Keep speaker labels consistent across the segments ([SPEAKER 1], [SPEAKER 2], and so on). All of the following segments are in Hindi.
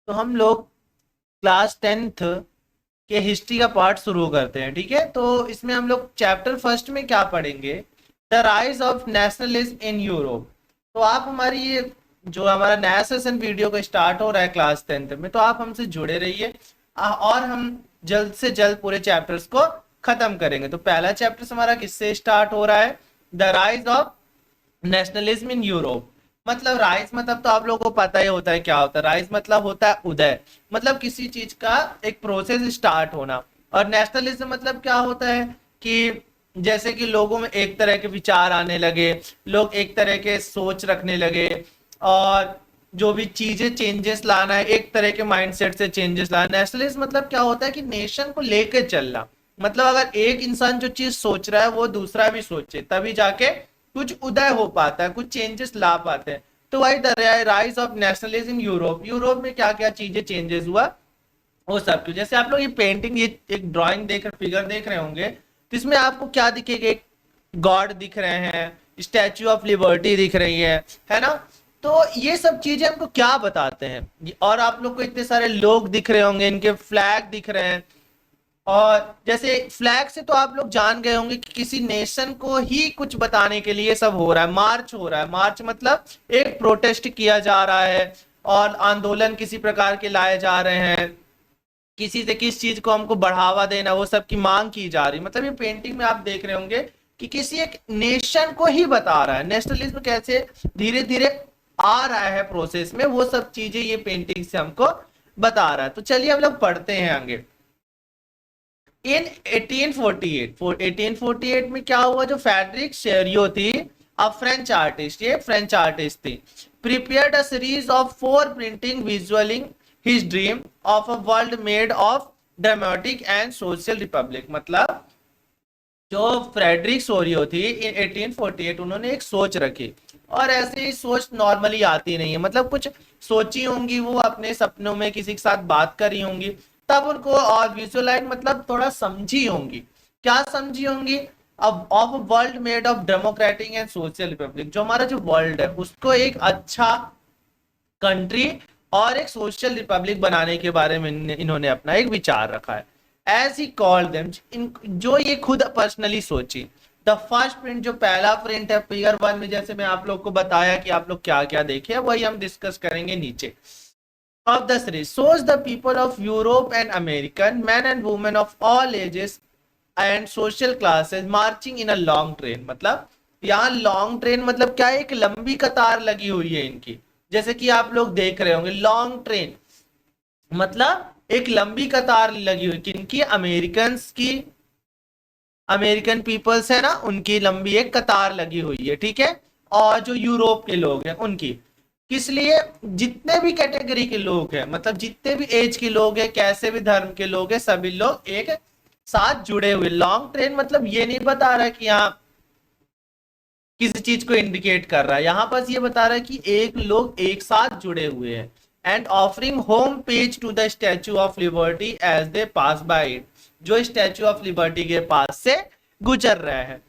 [SPEAKER 1] तो हम लोग क्लास 10th के हिस्ट्री का पार्ट शुरू करते हैं। ठीक है, तो इसमें हम लोग चैप्टर फर्स्ट में क्या पढ़ेंगे, the rise of nationalism in Europe. तो आप हमारी ये जो हमारा नया सेशन वीडियो का स्टार्ट हो रहा है क्लास 10th में, तो आप हमसे जुड़े रहिए और हम जल्द से जल्द पूरे चैप्टर्स को खत्म करेंगे। तो पहला चैप्टर हमारा किससे स्टार्ट हो रहा है, the rise of nationalism in Europe. मतलब राइज मतलब तो आप लोगों को पता ही होता है क्या होता है। राइज मतलब होता है उदय, मतलब किसी चीज का एक प्रोसेस स्टार्ट होना। और नेशनलिज्म मतलब क्या होता है कि जैसे कि लोगों में एक तरह के विचार आने लगे, लोग एक तरह के सोच रखने लगे, और जो भी चीजें चेंजेस लाना है, एक तरह के माइंडसेट से चेंजेस लाना। नेशनलिज्म मतलब क्या होता है कि नेशन को लेके चलना। मतलब अगर एक इंसान जो चीज सोच रहा है वो दूसरा भी सोचे, तभी जाके कुछ उदय हो पाता है, कुछ चेंजेस ला पाते हैं। तो वही the rise of nationalism in Europe. Europe में क्या क्या चीजें चेंजेस हुआ वो सब कुछ। जैसे आप लोग ये पेंटिंग, ये एक ड्राइंग देख रहे, फिगर देख रहे होंगे, तो इसमें आपको क्या दिखेगा, एक गॉड दिख रहे हैं, स्टैच्यू ऑफ लिबर्टी दिख रही है ना। तो ये सब चीजें हमको क्या बताते हैं। और आप लोग को इतने सारे लोग दिख रहे होंगे, इनके फ्लैग दिख रहे हैं। और जैसे फ्लैग से तो आप लोग जान गए होंगे कि किसी नेशन को ही कुछ बताने के लिए सब हो रहा है। मार्च हो रहा है, मार्च मतलब एक प्रोटेस्ट किया जा रहा है और आंदोलन किसी प्रकार के लाए जा रहे हैं। किसी से किस चीज को हमको बढ़ावा देना, वो सब की मांग की जा रही। मतलब ये पेंटिंग में आप देख रहे होंगे कि किसी एक नेशन को ही बता रहा है। नेशनलिज्म कैसे धीरे धीरे आ रहा है प्रोसेस में, वो सब चीजें ये पेंटिंग से हमको बता रहा है। तो चलिए हम लोग पढ़ते हैं आगे। इन 1848 में क्या हुआ, जो फ्रेडरिक शेरियो थी, अ फ्रेंच आर्टिस्ट, ये फ्रेंच आर्टिस्ट थी, prepared a series of 4 printing visualising his dream of a world made of democratic and social republic. मतलब जो फ्रेडरिक सोरियो थी इन 1848, उन्होंने एक सोच रखी। और ऐसे ही सोच नॉर्मली आती नहीं है, मतलब कुछ सोची होंगी, वो अपने सपनों में किसी के साथ बात करी होंगी, तब उनको और विजुअलाइज मतलब थोड़ा समझी होंगी। क्या समझी होंगी, अब of world made of democratic and social Republic. जो हमारा जो वर्ल्ड है उसको एक अच्छा कंट्री और एक सोशल रिपब्लिक बनाने के बारे में इन्होंने अपना एक विचार रखा है। एज ही कॉल्ड देम, जो ये खुद personally Sochi. The first print, जो पहला प्रिंट है फिगर 1 में, जैसे मैं आप लोग को बताया कि आप लोग क्या क्या देखे, वही हम डिस्कस करेंगे नीचे। Of the series shows the people of Europe and American men and women of all ages and social classes marching in a long train। मतलब यहाँ लॉन्ग ट्रेन मतलब क्या है, एक लंबी कतार लगी हुई है इनकी। जैसे कि आप लोग देख रहे होंगे लॉन्ग ट्रेन मतलब एक लंबी कतार लगी हुई, किनकी, अमेरिकन की, अमेरिकन पीपल्स है ना, उनकी लंबी एक कतार लगी हुई है। ठीक है, और जो यूरोप के लोग हैं उनकी। किस लिए, जितने भी कैटेगरी के लोग हैं, मतलब जितने भी एज के लोग हैं, कैसे भी धर्म के लोग हैं, सभी लोग एक साथ जुड़े हुए। लॉन्ग ट्रेन मतलब ये नहीं बता रहा है कि यहाँ किसी चीज को इंडिकेट कर रहा है, यहां बस ये बता रहा है कि एक लोग एक साथ जुड़े हुए हैं। And offering home page to the Statue of Liberty as they pass by it. जो स्टैचू ऑफ लिबर्टी के पास से गुजर रहे हैं।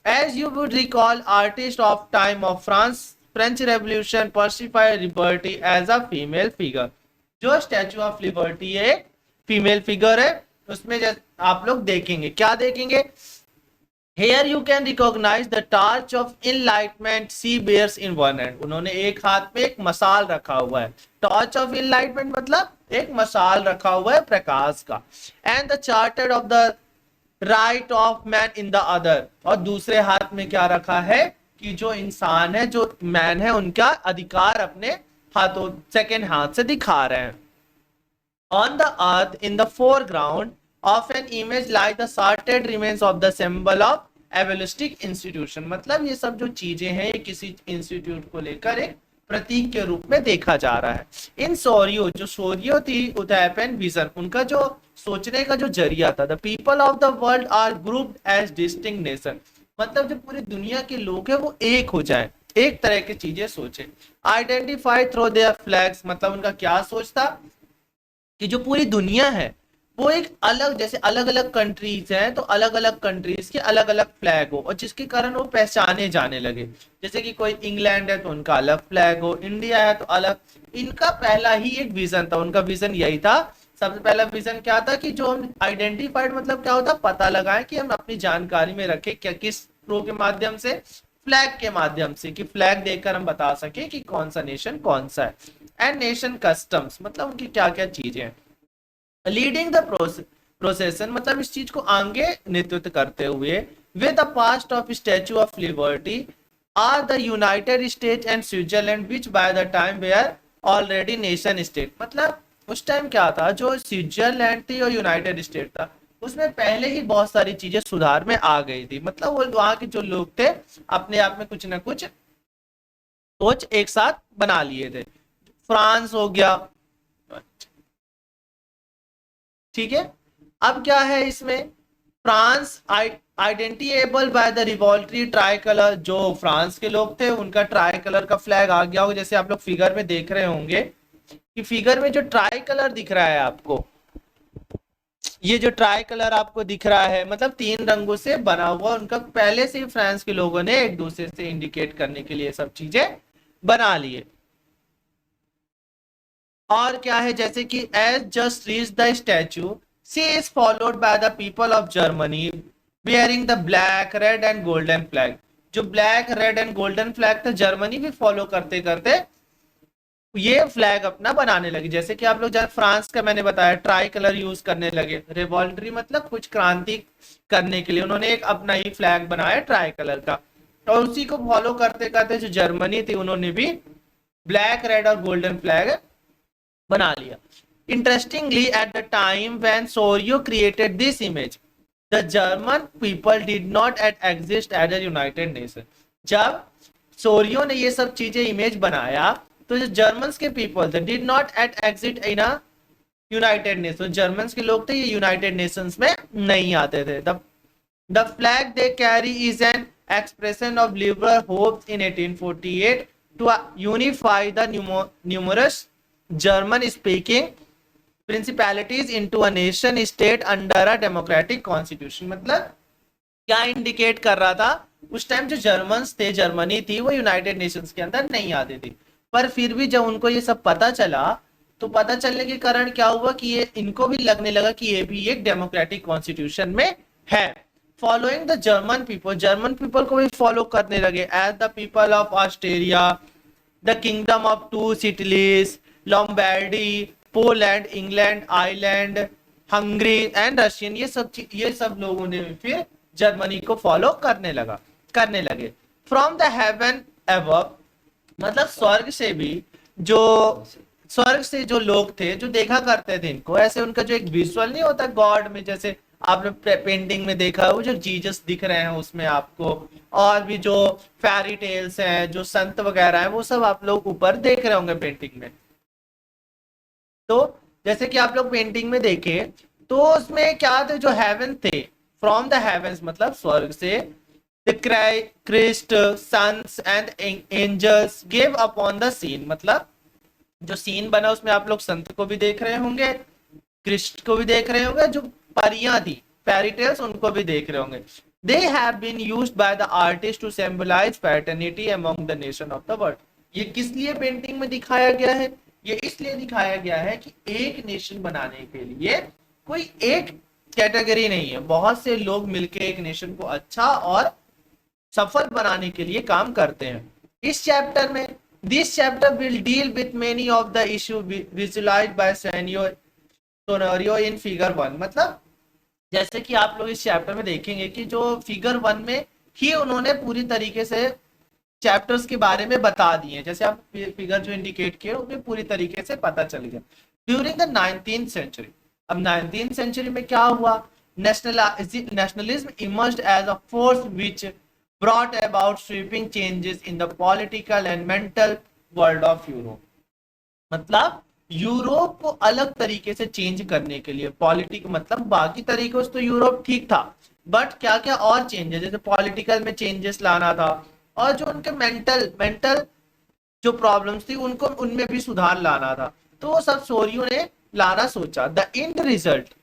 [SPEAKER 1] As you would recall, artist of time of French Revolution personified liberty as a female figure. जो स्टैचू ऑफ लिबर्टी है फीमेल फिगर है, उसमें आप लोग देखेंगे, क्या देखेंगे, Here you can recognize the torch of enlightenment she bears in one hand। उन्होंने एक हाथ में एक मसाल रखा हुआ है। टॉर्च ऑफ एनलाइटमेंट मतलब एक मसाल रखा हुआ है प्रकाश का। And the charter of the right of man in the other. और दूसरे हाथ में क्या रखा है कि जो इंसान है, जो मैन है, उनका अधिकार अपने हाथों, सेकेंड हाथ से दिखा रहे हैं। On the earth, in the foreground of an image like the shattered remains of the symbol of एवोलिस्टिक इंस्टीट्यूशन। मतलब ये सब जो चीजें हैं ये किसी इंस्टीट्यूट को लेकर एक प्रतीक के रूप में देखा जा रहा है। इन सोरियो, जो सोरियो थी, उदयपेन विजन, उनका जो सोचने का जो जरिया था। The people of the world are grouped as distinct nation. मतलब जो पूरी दुनिया के लोग हैं वो एक हो जाए, एक तरह की चीजें सोचे। आइडेंटिफाई थ्रू देयर फ्लैग्स, मतलब उनका क्या सोच था कि जो पूरी दुनिया है वो एक अलग, जैसे अलग अलग कंट्रीज हैं तो अलग अलग कंट्रीज के अलग अलग फ्लैग हो, और जिसके कारण वो पहचाने जाने लगे। जैसे कि कोई इंग्लैंड है तो उनका अलग फ्लैग हो, इंडिया है तो अलग। इनका पहला ही एक विजन था, उनका विजन यही था। सबसे पहला विजन क्या था कि जो हम आइडेंटिफाइड मतलब क्या होता, पता लगाएं कि हम अपनी जानकारी में रखें क्या, किस प्रो के माध्यम से, फ्लैग के माध्यम से, कि फ्लैग देखकर हम बता सके कि कौन सा नेशन कौन सा है। एंड नेशन कस्टम्स मतलब उनकी क्या क्या चीजें हैं। लीडिंग द प्रोसेशन मतलब इस चीज को आगे नेतृत्व करते हुए, with the past of statue of liberty are the United State and Switzerland which by the time were already nation state. मतलब उस टाइम क्या था, जो स्विट्जरलैंड थी और यूनाइटेड स्टेट था, उसमें पहले ही बहुत सारी चीजें सुधार में आ गई थी। मतलब वो वहां के जो लोग थे अपने आप में कुछ ना कुछ सोच एक साथ बना लिए थे। फ्रांस हो गया, ठीक है। अब क्या है इसमें, France identifiable by the revolutionary tricolour, जो फ्रांस के लोग थे उनका ट्राई कलर का फ्लैग आ गया होगा, जैसे आप लोग फिगर में देख रहे होंगे कि फिगर में जो ट्राई कलर दिख रहा है आपको, ये जो ट्राई कलर आपको दिख रहा है मतलब तीन रंगों से बना हुआ, उनका पहले से ही फ्रांस के लोगों ने एक दूसरे से इंडिकेट करने के लिए सब चीजें बना लिए। और क्या है, जैसे कि as just reach the statue she is followed by the people of Germany bearing the black red and golden flag. जो black red and golden flag था, जर्मनी भी फॉलो करते करते ये फ्लैग अपना बनाने लगे। जैसे कि आप लोग जब फ्रांस का मैंने बताया ट्राई कलर यूज करने लगे, रिवॉल्ट्री मतलब कुछ क्रांति करने के लिए उन्होंने एक अपना ही फ्लैग बनाया ट्राई कलर का, और उसी को फॉलो करते करते जो जर्मनी थी उन्होंने भी ब्लैक रेड और गोल्डन फ्लैग बना लिया। Interestingly, at the time when Sorio created this image, the German people did not at exist as a United Nation. जब सोरियो ने ये सब चीजें इमेज बनाया तो जो जर्मन्स के पीपल थे did not at exit in a United nation, Germans के लोग थे ये यूनाइटेड नेशंस में नहीं आते थे। The flag they carry is an expression of liberal hope in 1848 to unify the numerous German speaking principalities into a nation state under a democratic constitution। मतलब क्या इंडिकेट कर रहा था, उस टाइम जो जर्मन्स थे, जर्मनी थी, वो यूनाइटेड नेशंस के अंदर नहीं आती थी, पर फिर भी जब उनको ये सब पता चला तो पता चलने के कारण क्या हुआ कि ये इनको भी लगने लगा कि ये भी एक डेमोक्रेटिक कॉन्स्टिट्यूशन में है। फॉलोइंग द जर्मन पीपल को भी फॉलो करने लगे, as the people of Australia, the kingdom of two cities, Lombardy, Poland, England, Ireland, Hungary and Russian, ये सब लोगों ने फिर जर्मनी को फॉलो करने लगे। फ्रॉम द हेवन अबव मतलब स्वर्ग से जो लोग थे जो देखा करते थे इनको, ऐसे उनका जो एक विजुअल नहीं होता गॉड में, जैसे आपने पेंटिंग में देखा वो जो जीसस दिख रहे हैं उसमें आपको, और भी जो फेरी टेल्स हैं, जो संत वगैरह हैं, वो सब आप लोग ऊपर देख रहे होंगे पेंटिंग में। तो जैसे कि आप लोग पेंटिंग में देखे तो उसमें क्या थे, जो हेवन थे, फ्रॉम द हेवंस मतलब स्वर्ग से, the Christ sons and angels give upon the scene, मतलब जो सीन बना उसमें आप लोग संत को भी देख रहे होंगे, क्रिस्ट को भी देख रहे होंगे, जो परियां थी फेरी टेल्स उनको भी देख रहे होंगे। They have been used by the artist to symbolise fraternity among the nation of the world. ये किस लिए पेंटिंग में दिखाया गया है, ये इसलिए दिखाया गया है कि एक नेशन बनाने के लिए कोई एक कैटेगरी नहीं है, बहुत से लोग मिलकर एक नेशन को अच्छा और सफल बनाने के लिए काम करते हैं। इस चैप्टर में this chapter will deal with many of the issue visualised by Sorrieu in figure 1। मतलब जैसे कि आप लोग इस चैप्टर में देखेंगे कि जो फिगर 1 में ही उन्होंने पूरी तरीके से चैप्टर्स के बारे में बता दिए, जैसे आप फिगर जो इंडिकेट किए उन्हें पूरी तरीके से पता चल गया। ड्यूरिंग द 19th सेंचुरी, अब 19th सेंचुरी में क्या हुआ, nationalism emerged as a force which brought about sweeping changes in the political and mental world of Europe. मतलब यूरोप को अलग तरीके से चेंज करने के लिए, पॉलिटिक मतलब बाकी तरीकों से तो यूरोप ठीक था, बट क्या क्या और चेंजेस, जैसे पॉलिटिकल में चेंजेस लाना था, और जो उनके मेंटल जो प्रॉब्लम्स थी उनको उनमें भी सुधार लाना था, तो वो सब सोरियो ने लाना सोचा। द इंड रिजल्ट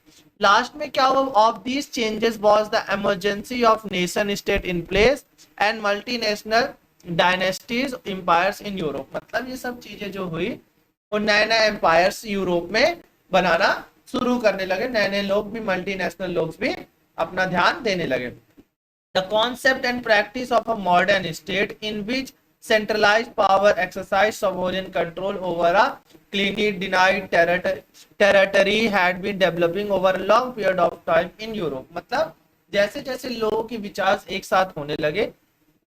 [SPEAKER 1] लास्ट में क्या हुआ, of these changes was the emergency of nation state in place and multinational dynasties empires in Europe. मतलब ये सब चीजें जो हुई वो नए नए एम्पायर्स यूरोप में बनाना शुरू करने लगे, नए नए लोग भी, मल्टीनेशनल लोग भी अपना ध्यान देने लगे। The concept and practice of a modern state in which centralized power exercise sovereign control over a cleanly denied territory had been developing over a long period of time in Europe। मतलब जैसे जैसे लोगों के विचार एक साथ होने लगे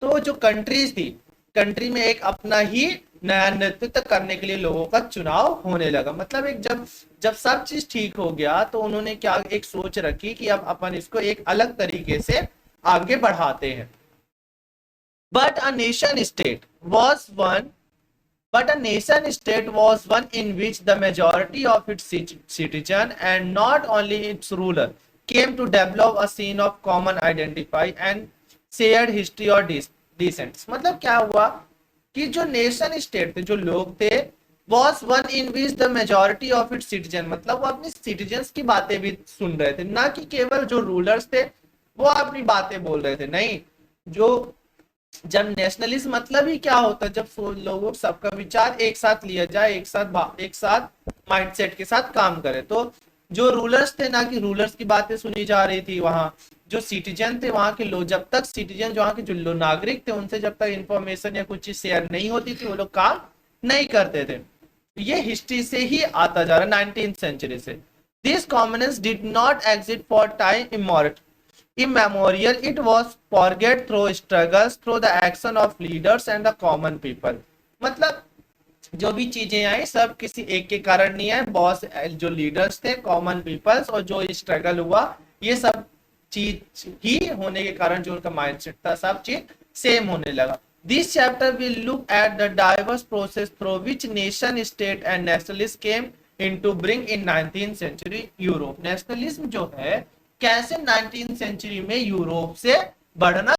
[SPEAKER 1] तो जो कंट्रीज थी, कंट्री में एक अपना ही नया नेतृत्व करने के लिए लोगों का चुनाव होने लगा। मतलब एक जब जब सब चीज ठीक हो गया तो उन्होंने क्या एक सोच रखी कि अब अपन इसको एक अलग तरीके से आगे बढ़ाते हैं। But a nation state was one in which the majority of its citizen and not only its ruler came to develop a scene of common identify and shared history or descent। मतलब क्या हुआ कि जो नेशन स्टेट थे, जो लोग थे, was one in which the majority of its citizen, मतलब वो अपनी सिटीजन्स की बातें भी सुन रहे थे, ना कि केवल जो रूलर्स थे वो अपनी बातें बोल रहे थे। नहीं, जो जब नेशनलिज्म मतलब ही क्या होता है, जब लोगों सबका विचार एक साथ लिया जाए, एक साथ माइंडसेट के साथ काम करे। तो जो रूलर्स थे, ना कि रूलर्स की बातें सुनी जा रही थी, वहां जो सिटीजन थे, वहां के लोग, जब तक सिटीजन जो वहां के जो नागरिक थे उनसे जब तक इंफॉर्मेशन या कुछ चीज शेयर नहीं होती थी वो लोग काम नहीं करते थे। ये हिस्ट्री से ही आता जा रहा है, 19th सेंचुरी से। This commonness did not exist for time immemorial, it was forget through struggles, through the action of leaders and the common people। मतलब जो भी चीजें आई सब किसी एक के कारण नहीं है, बॉस जो लीडर्स थे, कॉमन पीपल्स, और जो स्ट्रगल हुआ, ये सब चीज ही होने के कारण जो उनका माइंडसेट था सब चीज सेम होने लगा। This chapter will look at the diverse process through which nation state and nationalist came into bring in 19th century Europe. Nationalism जो है कैसे 19th सेंचुरी में यूरोप से बढ़ना